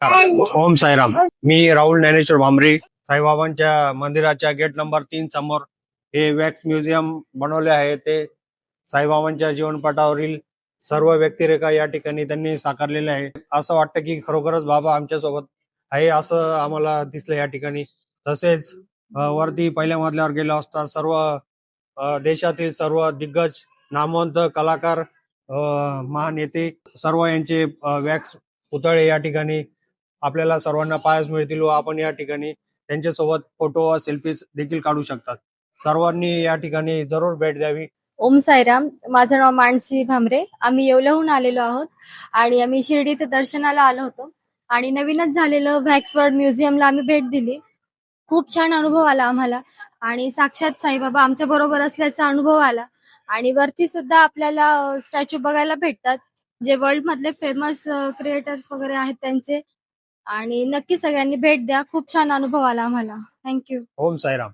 ओम साईराम. मी राहुल ज्ञानेश्वर भांबरे. साईबाबांच्या मंदिराच्या gate number 3 समोर हे वॅक्स म्युझियम बनवले आहे. ते साईबाबांच्या जीवनपटावरील सर्व व्यक्तिरेखा या ठिकाणी त्यांनी साकारलेल्या आहे. असं वाटतं की खरोखरच बाबा आमच्या सोबत आहे असं आम्हाला दिसलं या ठिकाणी. तसेच वरती पहिल्या मजल्यावर गेलो असता सर्व देशातील सर्व दिग्गज नामवंत कलाकार, महानेते सर्व यांचे वॅक्स पुतळे या ठिकाणी आपल्याला सर्वांना पाहायला मिळतील व आपण या ठिकाणी त्यांच्यासोबत फोटो व सेल्फीज देखील काढू शकतात. सर्वांनी या ठिकाणी जरूर भेट द्यावी. ओम साईराम. माझं नाव मानसी भामरे. आम्ही येवल्याहून आलेलो आहोत आणि आम्ही शिर्डीत दर्शनाला आलो होतो आणि नवीनच झालेलं व्हॅक्स वर्ल्ड म्युझियमला आम्ही भेट दिली. खूप छान अनुभव आला आम्हाला आणि साक्षात साईबाबा आमच्या बरोबर असल्याचा अनुभव आला. आणि वरती सुद्धा आपल्याला स्टॅच्यू बघायला भेटतात, जे वर्ल्ड मधले फेमस क्रिएटर्स वगैरे आहेत त्यांचे. आणि नक्की सगळ्यांनी भेट द्या. खूप छान अनुभव आला आम्हाला. थँक्यू. ओम साईराम.